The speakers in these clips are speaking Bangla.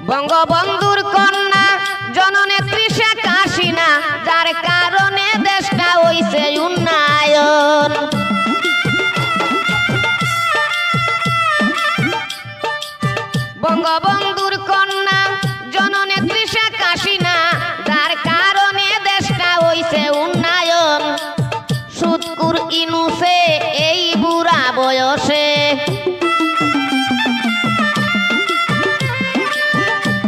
বঙ্গবন্ধুর কন্যা জননেত্রী শেখ হাসিনা, যার কারণে দেশটা হইছে উন্নয়ন। বঙ্গবন্ধুর কন্যা জননেত্রী শেখ হাসিনা, যার কারণে দেশটা হইছে উন্নয়ন। সুৎকুর ইনুসে এই বুড়া বয়সে,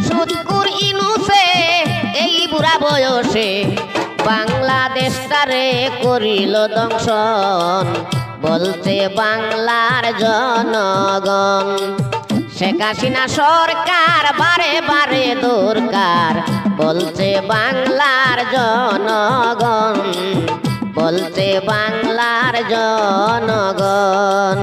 সুৎকুর ইনুসে এই বুড়া বয়সে বাংলাদেশটারে করিল দংশন, বলছে বাংলার জনগণ। শেখ হাসিনা সরকার বারে বারে দরকার, বলছে বাংলার জনগণ, বলছে বাংলার জনগণ।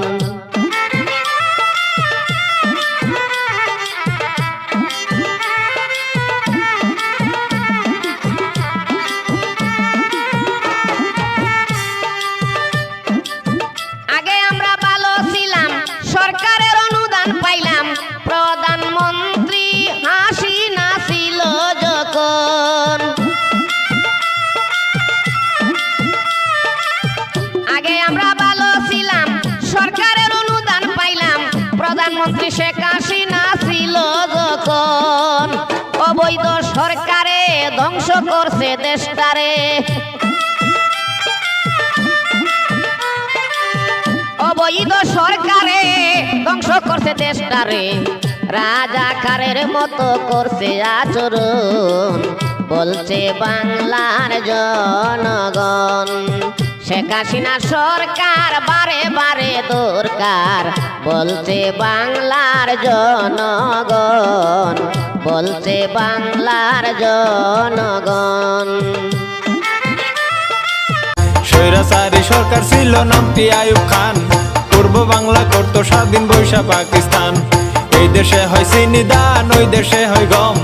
আগে আমরা ভালো ছিলাম, সরকারের অনুদান পাইলাম, প্রধানমন্ত্রী হাসিনা ছিল যখন। আগে আমরা ভালো ছিলাম, সরকারের অনুদান পাইলাম, প্রধানমন্ত্রী শেখ হাসিনা ছিল যখন। অবৈধ সরকারে ধ্বংস করছে দেশটারে, অবৈধ সরকারে ধ্বংস করছে দেশটারে। রাজাকারের মতো করছে আচরণ, বলছে বাংলার জনগণ। শেখ হাসিনা সরকার বারে বারে দরকার, বলছে বাংলার জনগণ, বলছে বাংলার জনগণ। স্বৈরাচারী সরকার ছিল নামটি আইয়ুব খান, পূর্ব বাংলা করত স্বাধীন বৈশা পাকিস্তান। এই দেশে হয় চিনি দান, ওই দেশে হয় গম,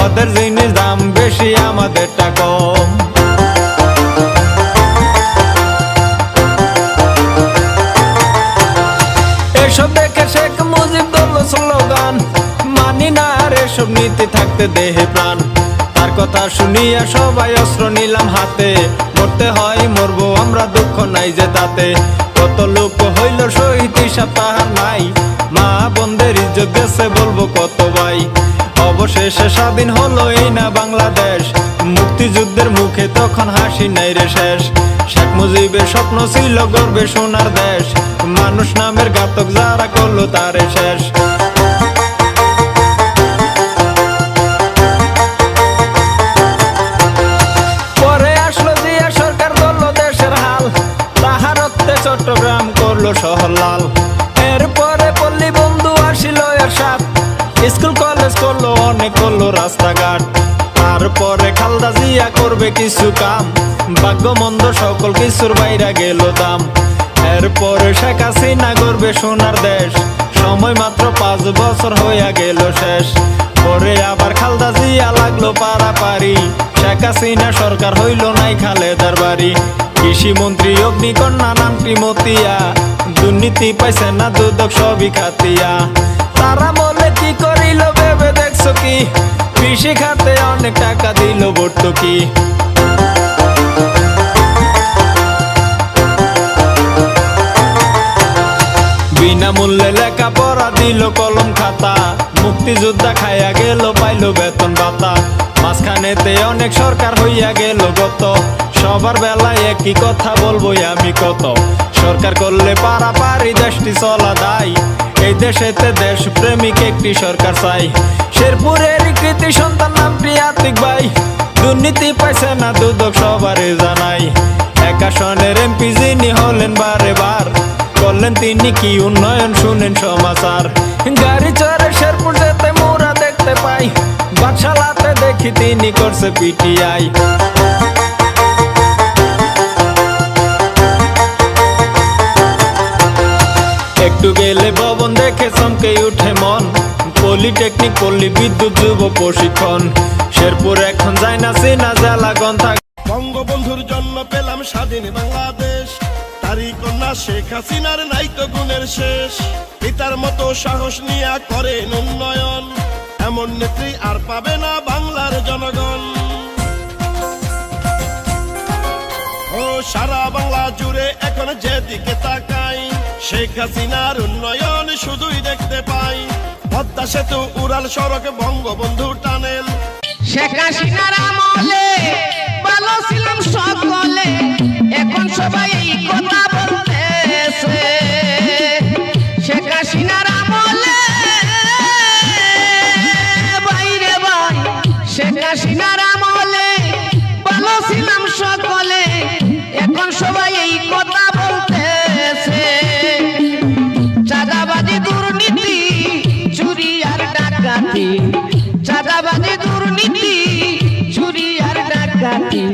ওদের জিনিস দাম বেশি আমাদেরটা কম। এসব দেখে শেখ মুজিব দল স্লোগান, মানি না আর এসব নীতি থাকতে দেহে প্রাণ। তার কথা শুনিয়া সবাই অস্ত্র নিলাম হাতে, মরতে হয় মরবো আমরা, দুঃখ নাই যে তাতে। কত লোক হইল শহীদ হিসাব তাহার নাই, মা বোনদের ইজ্জত গেছে বলবো কত ভাই। অবশেষে স্বাধীন হলো এই না বাংলাদেশ, মুক্তিযুদ্ধের মুখে তখন হাসি নাই রে শেষ। শেখ মুজিবের স্বপ্ন ছিল গর্বে সোনার দেশ, মানুষ নামের ঘাতক যারা করলো তারে শেষ। চট্টগ্রাম করলো শহর লাল, এরপরে পল্লী বন্ধু আসিল এরশাদ, স্কুল কলেজ করলো অনেক, করলো রাস্তাঘাট। তারপরে খালেদা জিয়া করবে কিছু কাম, ভাগ্য মন্দ সকল কিছুর বাইরে গেল দাম। এরপরে শেখ হাসিনা করবে সোনার দেশ, সময় মাত্র 5 বছর হইয়া গেল শেষ। পরে আবার খালেদা জিয়া লাগলো পারাপারি, শেখ হাসিনা সরকার হইল নাই খালেদার বাড়ি। কৃষি মন্ত্রী অগ্নিকন্যা নামটি মতিয়া, দুর্নীতি পাইছে না দুদক সবই খাতিয়া। তারা বলে কি করিল ভেবে দেখছো কি, কৃষি খাতে অনেক টাকা দিল ভর্তুকি। বিনামূল্যে লেখাপড়া দিল কলম খাতা, মুক্তিযোদ্ধা খাইয়া গেল পাইল বেতন ভাতা। মাঝখানেতে অনেক সরকার হইয়া গেল গত, সবার বেলায় একই কথা বলবো আমি কত। সরকার করলে পারাপারি দেশটি চলা দায়, এই দেশেতে দেশ প্রেমিক একটি সরকার চাই। শেরপুরের কৃতি সন্তান নামটি আতিক ভাই, দুর্নীতি পাইছে না দুদক সবারে জানাই। এক আসনের এমপি যিনি হলেন বারে বার, করলেন তিনি কি উন্নয়ন শুনেন সমাচার। গাড়ি চড়ে শেরপুর যেতে মোরা দেখতে পাই, বাদশালাতে দেখি তিনি করছে পিটিআই। একটু গেলে ভবন দেখে চমকে উঠে মন, পলিটেকনিক পল্লী বিদ্যুৎ যুব প্রশিক্ষণ। শেরপুর এখন যায় না চেনা জেলা গন্থা। বঙ্গবন্ধুর জন্ম পেলাম স্বাধীন বাংলাদেশ, তারই কন্যা শেখ হাসিনার নাই তো গুণের শেষ। পিতার মতো সাহস নিয়া করেন উন্নয়ন, এমন নেত্রী আর পাবে না বাংলার জনগণ। ও সারা বাংলা জুড়ে এখন যেদিকে তাকাই, শেখ হাসিনার উন্নয়ন শুধুই দেখতে পাই। পদ্মা সেতু, উড়াল সড়ক, বঙ্গবন্ধু টানেল। শেখ হাসিনার আমলে ভালো ছিলাম সকলে, এখন সবাই এই কথা বলতেছে। শেখ হাসিনার আমলে বাইরে ভাই, শেখ হাসিনার আমলে ভালো ছিলাম সকলে, এখন সবাই এই কথা বলতেছে। চাঁদাবাজি, দুর্নীতি, চুরি আর ডাকাতি, চাঁদাবাজি, দুর্নীতি, চুরি আর ডাকাতি,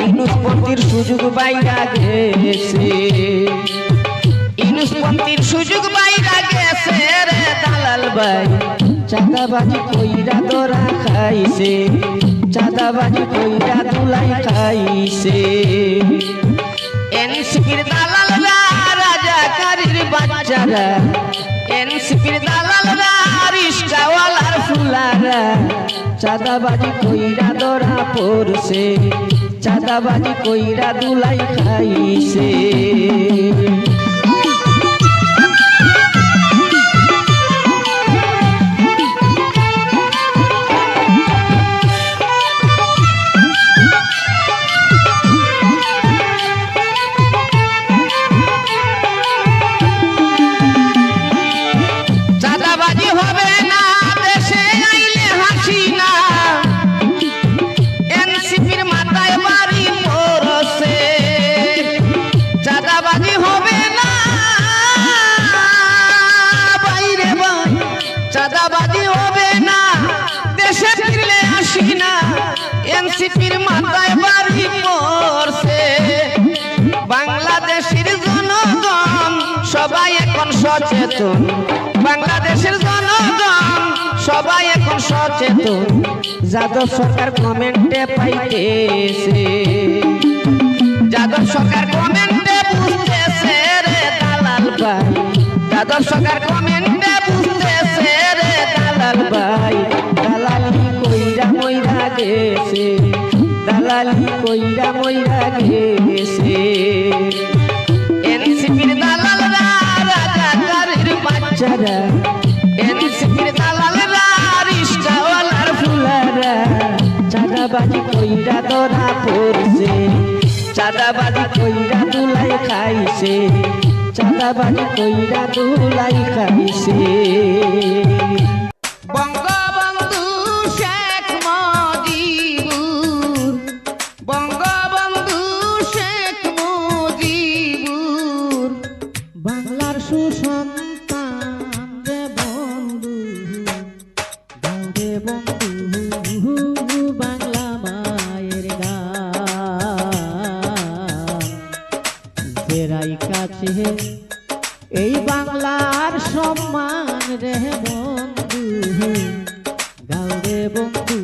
ইনুসপন্থীর সুযোগ বাইরা গেছে, ইনুসপন্থীর সুযোগ বাইরা গেছে রে দালাল ভাই। চাঁদাবাজি কইরা ধরা খাইছে, চাঁদাবাজি কইরা দুলাই খাইছে। এনসিপির দালালরা, রাজাকারীর বাচ্চারা, এনসিপির দালালরা, রিস্কাওয়ালার ফুলারা, চাঁদাবাজি কইরা ধরা পড়ছে, চাঁদাবাজি কইরা দুলাই খাইছে। চাঁদাবাজি হবে না দেশে আইলে হাসিনা, এনসিপির মাথায় বাড়ি পড়ছে। চাঁদাবাজি হবে না বাইরে ভাই, চাঁদাবাজি হবে না দেশে ফিরলে হাসিনা, এনসিপির মাথায় বাড়ি পড়ছে। বাংলাদেশের জনগণ সবাই এখন সচেতন, বাংলাদেশের জনগণ সবাই এখন সচেতন। যাদব সরকার কমেন্টে পাইতেছে, যাদব সরকার কমেন্টে বুঝতেছে রে দালাল ভাই, যাদব সরকার কমেন্টে বুঝতেছে রে দালাল ভাই। দালালি কইরা মইরা গেছে, দালালি কইরা মইরা গেছে। এনসিপির দালালরা, রাজাকারীর বাচ্চারা, এনসিপির দালালরা, রিস্কাওয়ালার ফুলারা, চাঁদাবাজি কইরা ধরা পড়ছে, চাঁদাবাজি কইরা দুলাই খাইছে, চাঁদাবাজি কইরা দুলাই খাইছে। বঙ্গবন্ধু শেখ মুজিবুর, বঙ্গবন্ধু শেখ মুজিবুর, বাংলার সুসন্তান রে বন্ধু, গাঁরে বন্ধু, বাংলা মায়ের গান। জেরাই কাছে এই বাংলার সম্মান রে বন্ধু, গাঁরে বন্ধু,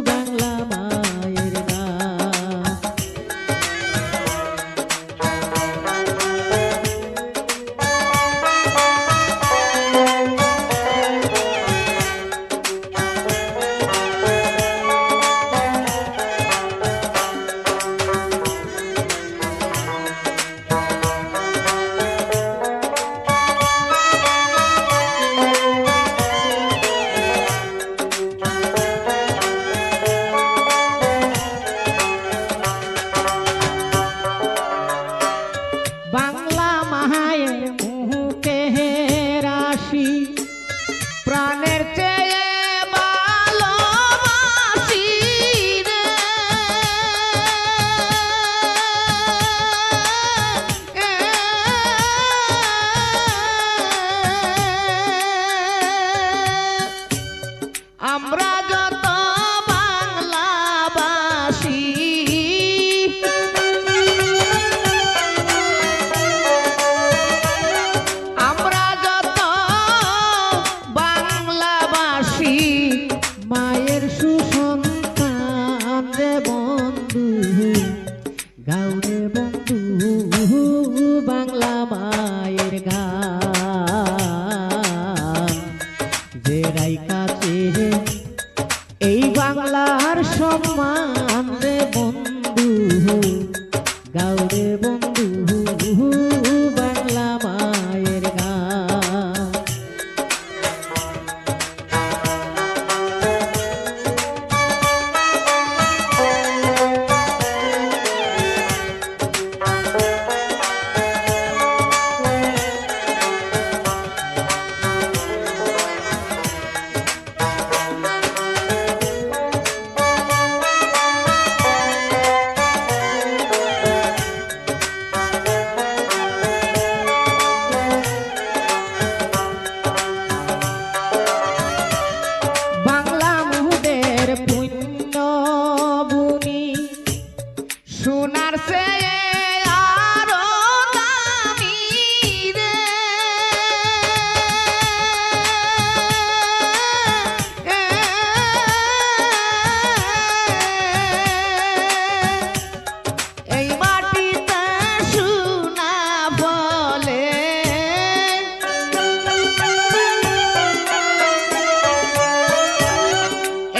বাংলা মায়ের গান। বাংলা মায়ের মুখে রাশি, প্রাণের চেয়ে ভালোবাসি রে। আমরা যত বাংলাবাসী, আমরা যত বাংলাবাসী, মায়ের সুসন্তান রে বন্ধু, গাঁরে বন্ধু, বাংলা মায়ের গান। যে রাইকা বাংলার সম্মান রে বন্ধু, গাউরে বন্ধু বাংলা মায়ের গান। বাংলা মুহুদের পুণ্য ভূমি, সোনার চেয়ে আরো দামি রে। এই মাটিতে সোনা বলে,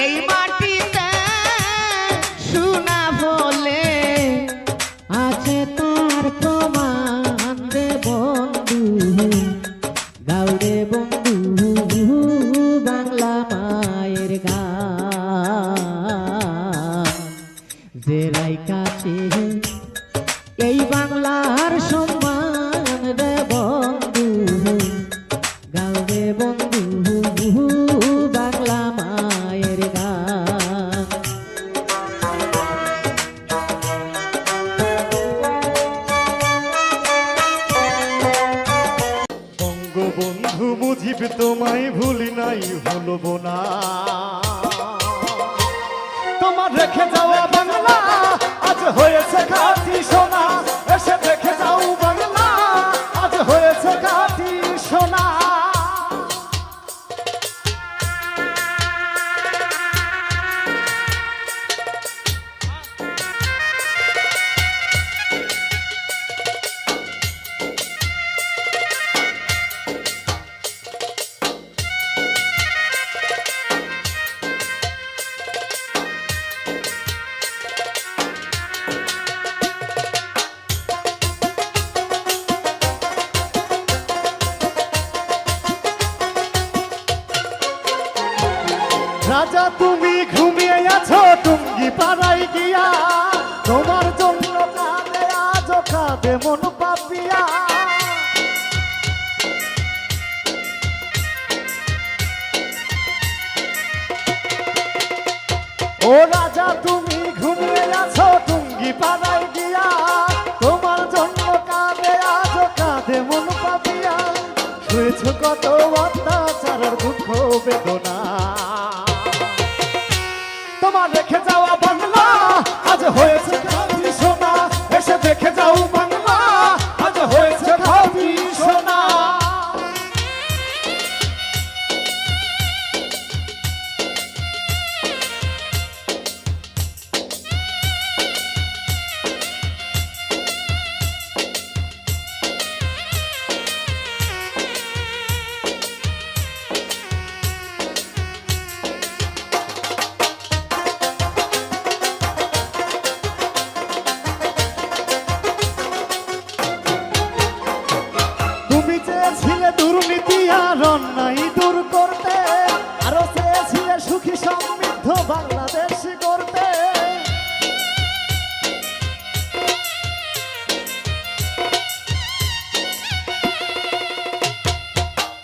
এই মাটিতে সোনা বলে আছে তার প্রমাণ রে বন্ধু, গাউরে বন্ধু বাংলা মায়ের গান। যে রাইকাছে এই বাংলার সম্মান রে বন্ধু, গাউরে বন্ধু বাংলা মায়ের গান। বঙ্গবন্ধু মুজিব তোমায় ভুলি নাই ভুলব না, তোমার রেখে যাওয়া বাংলা আজ হয়েছে খাঁটি সোনা, এসে দেখে যাও বাংলা আজ হয়েছে খাঁটি সোনা। রাজা তুমি ঘুমিয়ে আছো টুঙ্গি পাড়ায় গিয়া, তোমার জন্য কাঁদে আজ কাঁদে মন পাপিয়া। ও রাজা তুমি ঘুমিয়ে আছো টুঙ্গি পাড়ায় গিয়া, তোমার জন্য কাঁদে আজ কাঁদে মন পাপিয়া। শুয়েছ কত অত্যাচারের দুঃখ বেদনা, তোমার রেখে যাওয়া বাংলা আজ হয়েছে খাঁটি সোনা, এসে দেখে যাও বাংলা আজ হয়েছে খাঁটি সোনা। তুমি চেয়েছিলে দুর্নীতি আর অন্যায় দূর করতে, আরো চেয়েছিলে সুখী সমৃদ্ধ বাংলাদেশ করতে।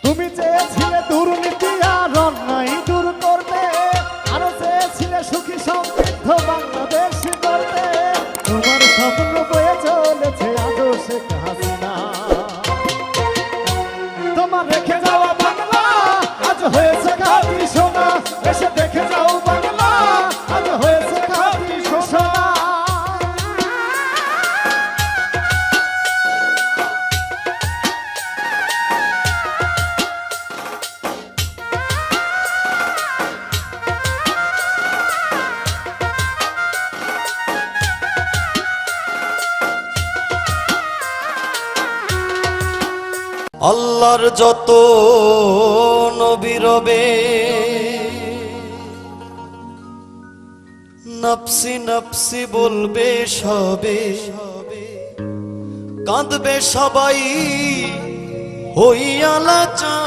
তুমি চেয়েছিলে দুর্নীতি আর অন্যায় দূর করতে, আরো চেয়েছিলে সুখী সমৃদ্ধ বাংলাদেশ করতে। তোমার স্বপ্ন বয়ে চলেছে আজও শেখ হাসিনা, তোমার রেখে যাওয়া বাংলা আজ হয়েছে খাঁটি সোনা, এসে দেখে যাও বাংলা আজ হয়েছে খাঁটি সোনা। আল্লাহর যত নবী রবে নফসি নফসি বলবে সবে, কাঁদবে সবাই হইয়া লাচার।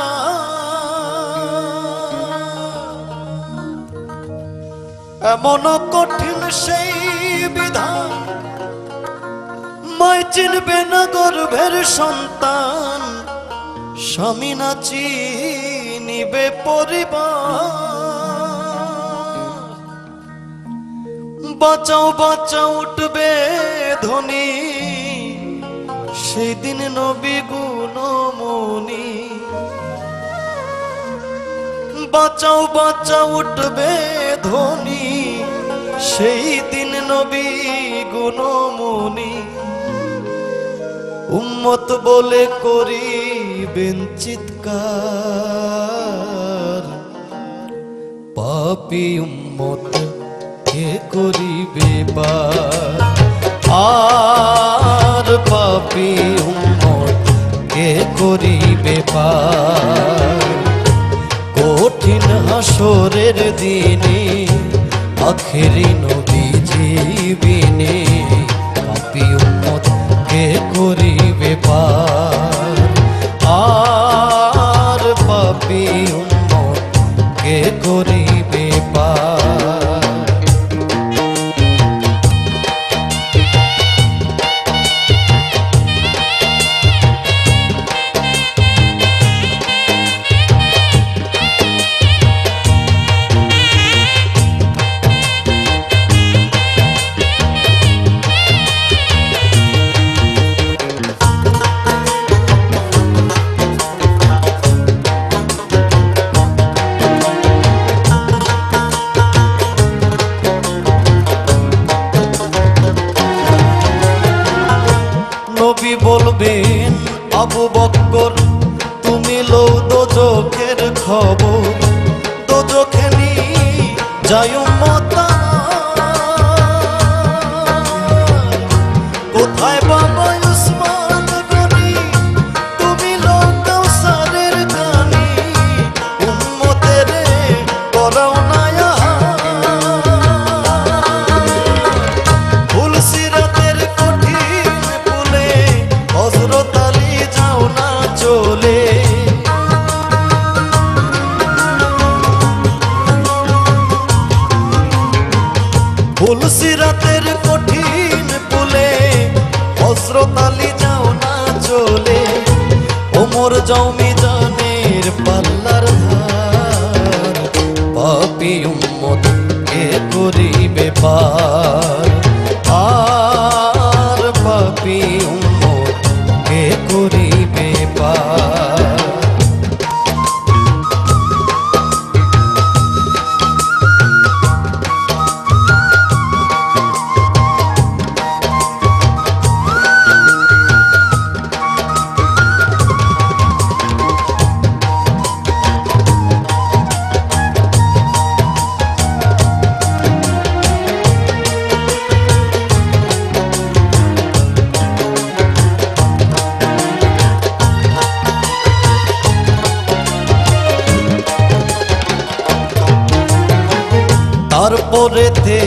এমন কঠিন সেই বিধান, মায় চিনবে না গর্ভের সন্তান, স্বামী না চিনিবে পরিবার। বাঁচাও বাঁচাও উঠবে ধ্বনি, সেই দিন নবী গুণমণি। বাঁচাও বাঁচাও উঠবে ধ্বনি, সেই দিন নবী গুণমণি। উম্মত বলে করিবেন চিৎকার, পাপী উম্মত কে করিবে পার। আর পাপী উম্মত কে করিবে পার। কঠিন হাসরের দিনে আখেরি নবীজি বিনে, পাপী উম্মত কে করিবে পার। আর পাপী উম্মত কে করিবে পার। নবী বলবেন আবু বকর, তুমি লও দোজখের খবর। দোজখে নি যায় উম্মত আমার, কোথায় বাবা উসমান গনি, তুমি লও কাউসারের কানি। উম্মতের করাও না ফুলসিরাতের কঠিন পুলে, হযরত আলী যাও না চলে। ফুলসিরাতের কঠিন পুলে, হযরত আলী যাও না চলে। ওমর যাও মিজানের পাল্লার ধার, পাপী উম্মত কে করিবে পার। আর পাপী উম্মত কে করিবে পার। তারপরেতে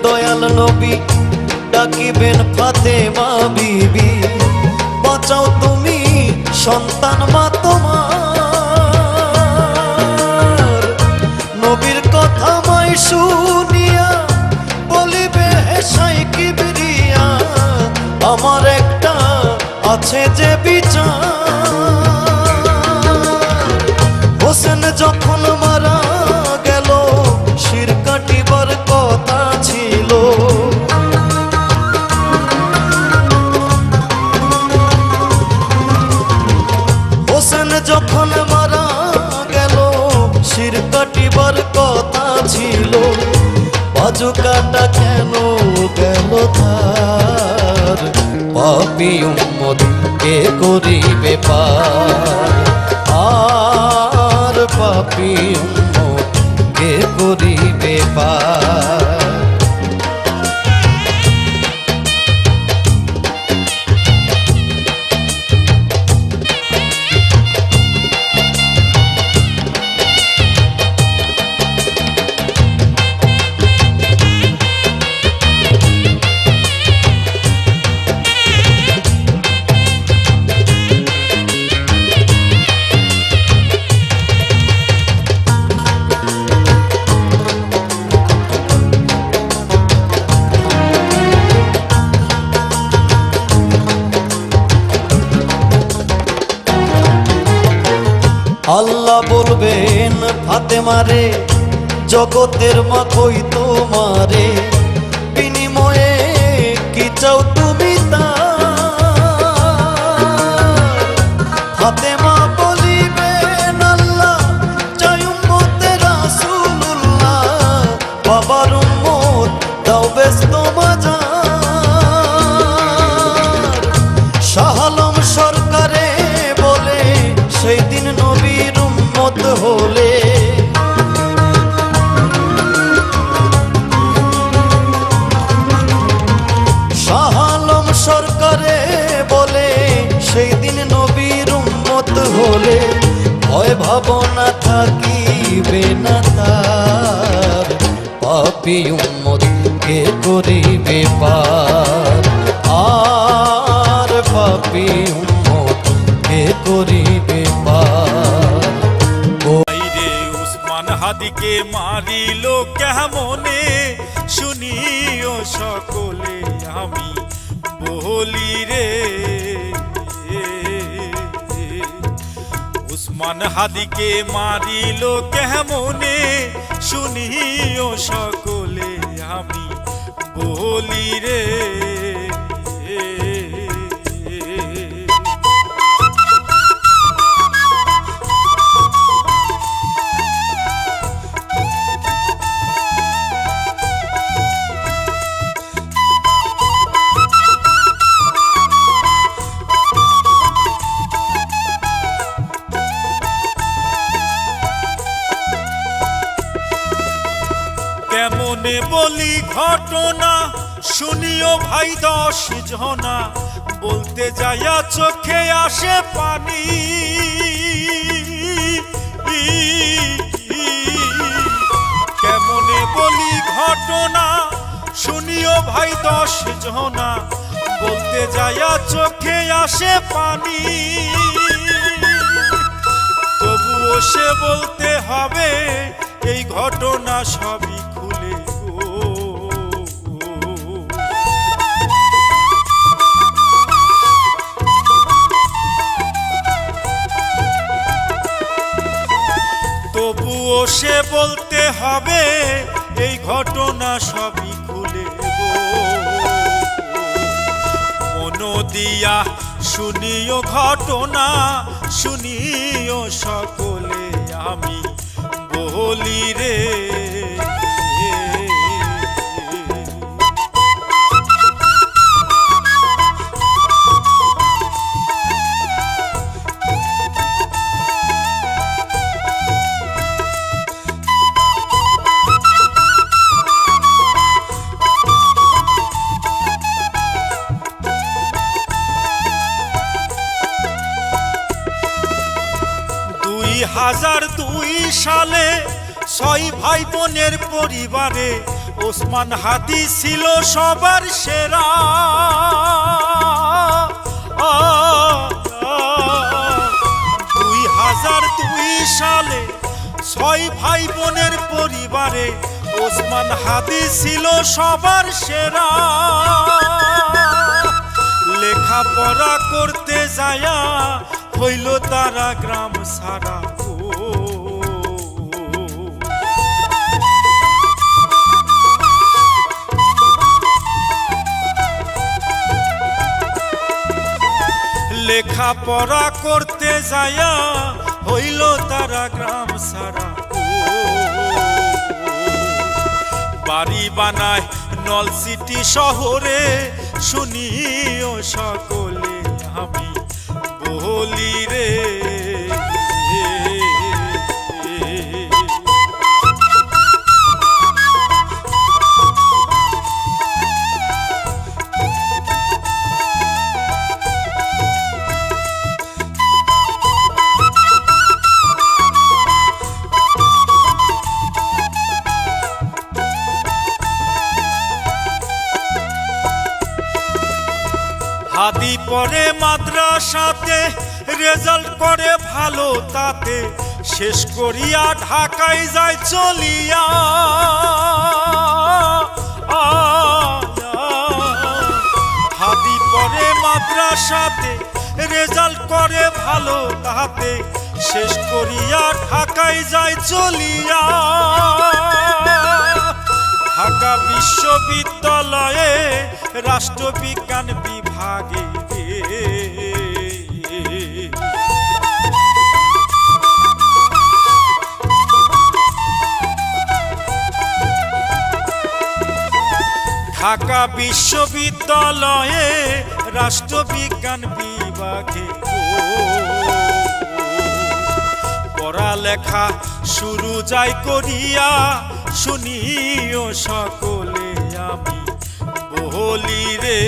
দয়াল নবী ডাকিবেন ফাতেমা বিবি, বাঁচাও তুমি সন্তান মা তোমার। নবীর কথা মাই শুনিয়া বলিবে হেসাই কিবরিয়া, আমার একটা আছে যে বিচার। হোসেন যখন মারা গেল, শির কাটিবার কথা ছিল। হোসেন যখন মারা গেল, শির কাটিবার কথা ছিল। বাজু কাটা কেন গেল তার, পাপী উম্মত কে করিবে পার। আর পাপী উম্মত কে করিবে পার। বলবেন ফাতেমারে, জগতের মা কই তোমারে, বিনিময়ে কি চাও তুমি তার? ফাতেমা বলিবেন আল্লাহ চাই উম্মতে রাসূলুল্লাহ, বাবার উম্মত দাও ব্যস্ত মাজার। শাহ আলম সরকারে বলে সেই দিন নবীর উম্মত হলে, শাহ আলম সরকারে বলে সেই দিন নবীর উম্মত হলে, ভয় ভাবনা থাকিবে না তার, পাপী উম্মত কে করিবে পার? আর পাপী উম্মত কে করিবে পার? রে উসমান হাদিকে মারিল কেমনে, শুনিও সকলে আমি বলি রে। উসমান হাদিকে মারিল কেমনে, শুনিও সকলে আমি বলি রে। কেমনে বলি ঘটনা, শুনিও ভাই 10 জনা, বলতে যাইয়া চোখে আসে পানি। কেমনে বলি ঘটনা, শুনিও ভাই 10 জনা, বলতে যাইয়া চোখে আসে পানি। তবুও সে বলতে হবে এই ঘটনা সবই খুলে গো। তবুও সে বলতে হবে এই ঘটনা সবই খুলে গো। মন দিয়া শুনিও ঘটনা, শুনিও সকলে আমি বলি রে। সালে 6 ভাই বোনের পরিবারে ওসমান হাদি ছিল সবার সেরা। 2002 সালে 6 ভাই বোনের পরিবারে ওসমান হাদি ছিল সবার সেরা। লেখাপড়া করতে যায়া হইল তারা গ্রাম ছাড়া। লেখাপড়া করতে যায়া হইল তারা গ্রাম ছাড়া। বাড়ি বানায় নলসিটি শহরে, শুনিও সকলে আমি বলি রে। হাদি পড়ে মাদ্রাসাতে, রেজাল্ট করে ভালো তাতে, শেষ করিয়া ঢাকায় যায় চলিয়া। হাদি পড়ে মাদ্রাসাতে, রেজাল্ট করে ভালো তাতে, শেষ করিয়া ঢাকায় যায় চলিয়া ঢাকা বিশ্ববিদ্যালয়ে রাষ্ট্রবিজ্ঞান বিভাগে ঢাকা বিশ্ববিদ্যালয়ে রাষ্ট্রবিজ্ঞান বিভাগে পড়ালেখা শুরু যায় করিয়া শুনিও সকলে আমি বলি রে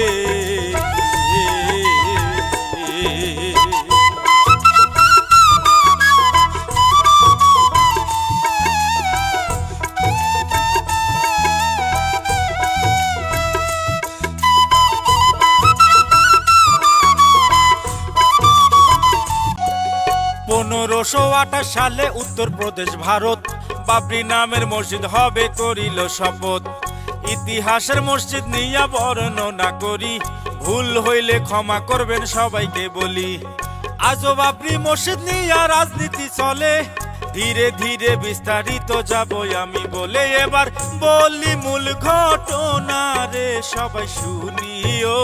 সালে উত্তরপ্রদেশ ভারত বাবরি নামের মসজিদ হবে করিল শপথ ইতিহাসের মসজিদ নিয়া বর্ণনা করি ভুল হইলে ক্ষমা করবেন সবাইকে বলি আজও বাবরি মসজিদ নিয়া রাজনীতি চলে ধীরে ধীরে বিস্তারিত যাবই আমি বলে এবার বলি মূল ঘটনা রে সবাই শুনিও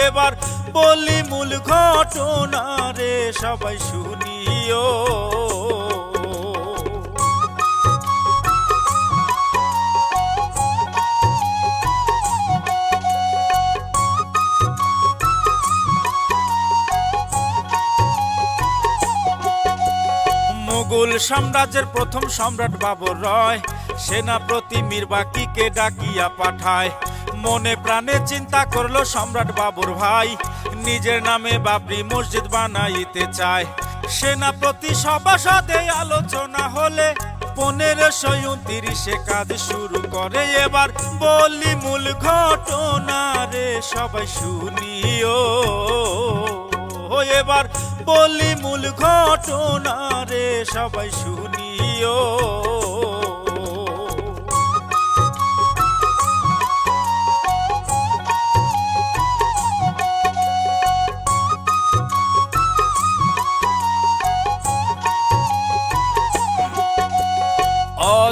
এবার বলি মূল ঘটনা রে সবাই শুনিও মুঘল সাম্রাজ্যের প্রথম সম্রাট বাবর রয় সেনাপতি মীরবাকিকে ডাকিয়া পাঠায় মনে প্রাণে চিন্তা করলো সম্রাট বাবর ভাই নিজের নামে বাবরি মসজিদ বানাইতে চায় সেনাপতি সভাসদে আলোচনা হলে 1529 কাজ শুরু করে এবার বলি মূল ঘটনা রে সবাই শুনিও এবার বলি মূল ঘটনা রে সবাই শুনিও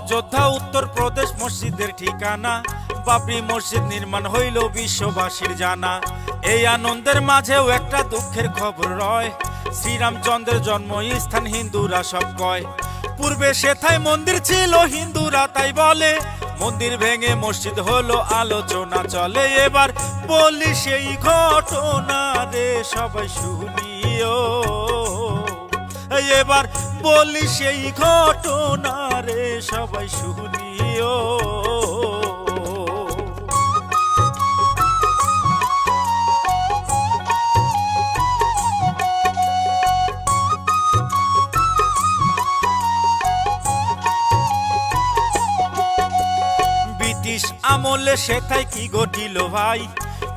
অযোধ্যা উত্তরপ্রদেশ মসজিদের ঠিকানা বাবরি মসজিদ নির্মাণ হইল বিশ্ববাসীর জানা এই আনন্দের মাঝেও একটা দুঃখের খবর রয় শ্রীরামচন্দ্রের জন্মস্থান হিন্দুরা সব কয় পূর্বে সেথায় মন্দির ছিল হিন্দুরা তাই বলে মন্দির ভেঙে মসজিদ হলো আলোচনা চলে এবার বলি সেই ঘটনা রে সবাই শুনিও এবার বলি সেই ঘটনা রে সবাই শুনিও ব্রিটিশ আমলে সেথায় কি ঘটিল ভাই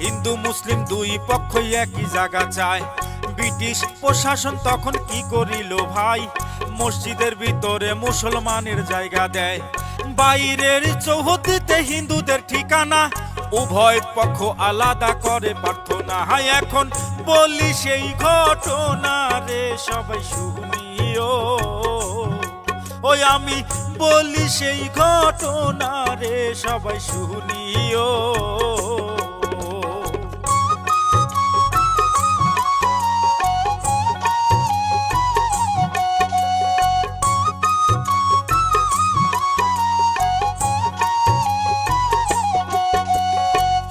হিন্দু মুসলিম দুই পক্ষই একই জায়গা চায় ব্রিটিশ প্রশাসন তখন কি করিল ভাই মসজিদের ভিতরে মুসলমানের জায়গা দেয় বাইরের চৌহদ্দিতে হিন্দুদের ঠিকানা উভয় পক্ষ আলাদা করে প্রার্থনা হয় এখন বলি সেই ঘটনা রে সবাই শুনিও আমি বলি সেই ঘটনা রে সবাই শুনিও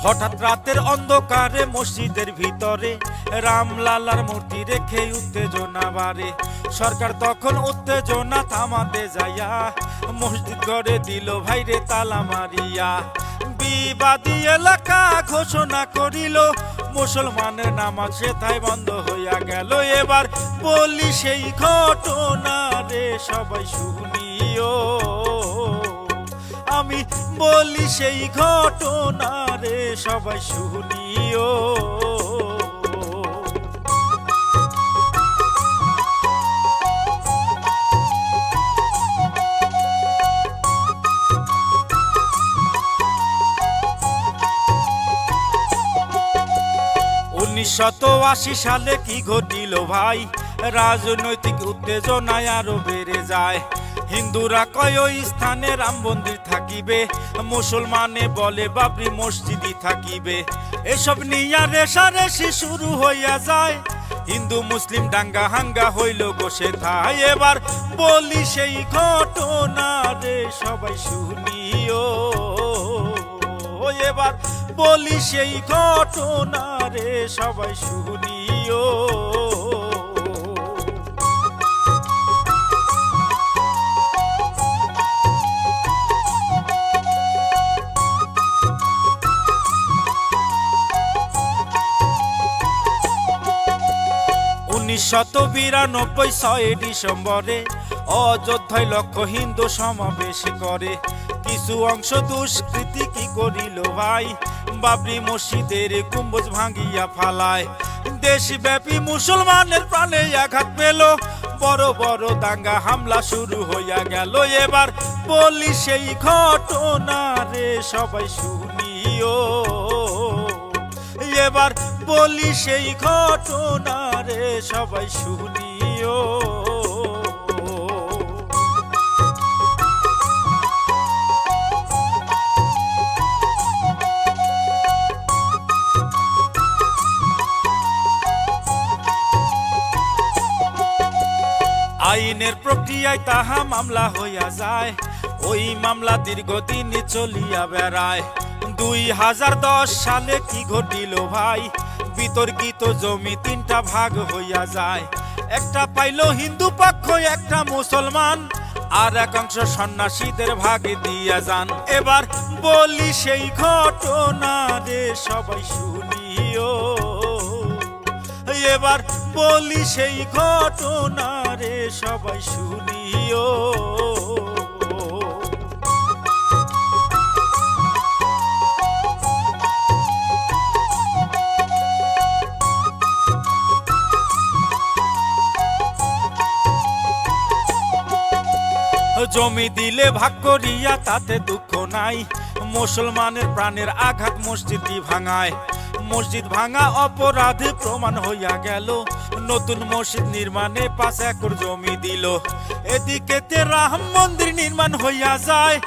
হঠাৎ রাতের অন্ধকারে মসজিদের ভিতরে রামলালার মূর্তি রেখে উত্তেজনা বাড়ে সরকার তখন উত্তেজনা থামাতে যাইয়া মসজিদ ঘরে দিল ভাইরে তালা মারিয়া বিবাদী এলাকা ঘোষণা করিল মুসলমানের নামাজ সেথায় বন্ধ হইয়া গেল এবার বলি সেই ঘটনা রে সবাই শুনিও আমি বলি সেই ঘটনা রে সবাই শুনিও সালে কি ঘটিল ভাই রাজনৈতিক উত্তেজনায় আরো বেড়ে যায়। হিন্দুরা কয় ওই স্থানে রাম মন্দির থাকিবে, মুসলমানে বলে বাবরি মসজিদই থাকিবে। এসব নিয়া রেশারেশি শুরু হইয়া যায়, হিন্দু মুসলিম দাঙ্গা হাঙ্গা হইল বসে থাই। এবার বলি সেই ঘটনা রে সবাই শুনিও, এবার বলি সেই ঘটনা রে সবাই শুনিও। শত 92 ডিসেম্বরে অযোধ্যায় লক্ষ হিন্দু সমাবেশ করে। কিছু অংশ দুষ্কৃতি কি করিল ভাই, বাবরি মসজিদের গম্বুজ ভাঙ্গিয়া ফালায়। দেশব্যাপী মুসলমানের প্রাণে আঘাত পেল, বড় বড় দাঙ্গা হামলা শুরু হইয়া গেল। এবার বলি সেই ঘটনা রে সবাই শুনিও, এবার বলি সেই ঘটনা রে সবাই শুনিও। আইনের প্রক্রিয়ায় তাহা মামলা হইয়া যায়, ওই মামলা দীর্ঘদিন চলিয়া বেড়ায়। 2010 সালে কি ঘটিল ভাই, বিতর্কিত জমি 3টা ভাগ হইয়া যায়। একটা পাইল হিন্দু পক্ষ একটা মুসলমান, আর একাংশ সন্ন্যাসীদের ভাগে দিয়া যান। এবার বলি সেই ঘটনা রে সবাই শুনিও, এবার বলি সেই ঘটনা রে সবাই শুনিও। জমি দিলে ভাগ করিয়া তাতে দুঃখ নাই, মুসলমানের প্রাণের আঘাত মসজিদই ভাঙায়। মসজিদ ভাঙা অপরাধে প্রমাণ হইয়া গেল, নতুন মসজিদ নির্মাণে 5 একর জমি দিল। এদিকে রাম মন্দির নির্মাণ হইয়া যায়,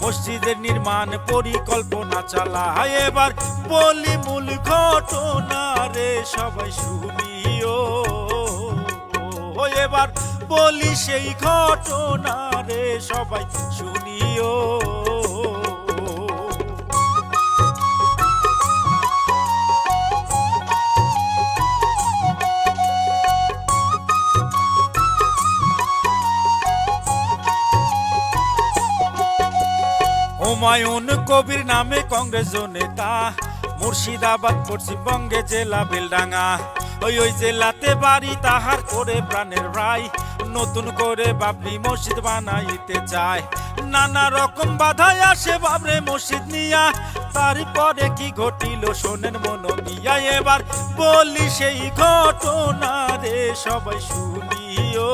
মসজিদের নির্মাণ পরিকল্পনা চালায়। এবার বলি মূল ঘটনা রে সবাই শুনিও, এবার বলি সেই ঘটনা রে সবাই শুনিও। হুমায়ুন কবির নামে কংগ্রেস নেতা, মুর্শিদাবাদ পশ্চিমবঙ্গে জেলা বেলডাঙ্গা। ওই জেলাতে বাড়ি তাহার করে প্রাণের ভাই, নতুন করে বাবরি মসজিদ বানাইতে চায়। নানা রকম বাধায় আসে বাবরি মসজিদ নিয়া, তারপরে কি ঘটিল শোনেন মন দিয়া। এবার বলি সেই ঘটনা রে সবাই শুনিও,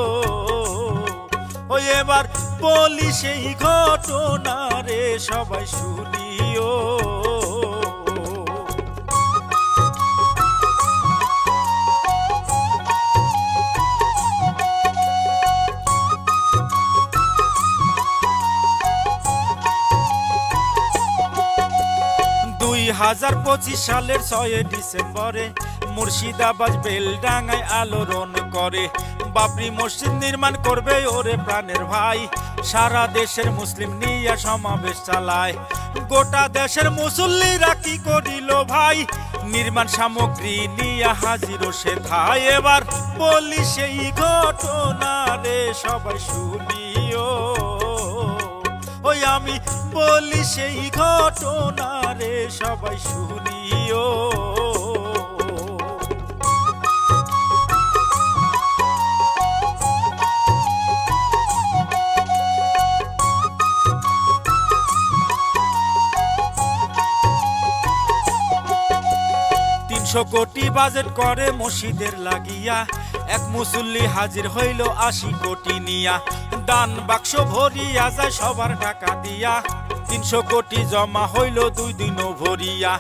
এবার বলি সেই ঘটনা রে সবাই শুনিও। 2025 সালের 6 ডিসেম্বরে মুর্শিদাবাদ বেলডাঙ্গায় আলোড়ন করে। বাবরি মসজিদ নির্মাণ করবে ওরে প্রাণের ভাই, সারা দেশের মুসলিম নিয়ে সমাবেশ চালায়। গোটা দেশের মুসল্লিরা কি করিল ভাই, নির্মাণ সামগ্রী নিয়ে হাজির সেথায়। এবার বলি সেই ঘটনা রে সবাই শুনিও, আমি বলি সেই ঘটনা রে সবাই শুনিও। কোটি বাজেট করে মসজিদের লাগিয়া, এক মুসল্লি হাজির হইল 80 কোটি নিয়া। দান বাক্স ভরিয়া যায় সবার টাকা দিয়া, 300 কোটি জমা হইল 2 দিনও ভরিয়া।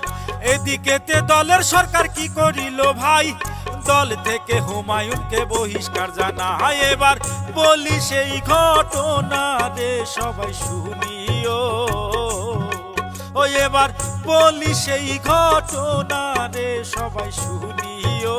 এদিকেতে দলের সরকার কি করিল ভাই, দল থেকে হুমায়ুনকে বহিষ্কার জানায়। এবার বলি সেই ঘটনা রে সবাই শুনিও, ও এবার বলি সেই ঘটনা রে সবাই শুনিও।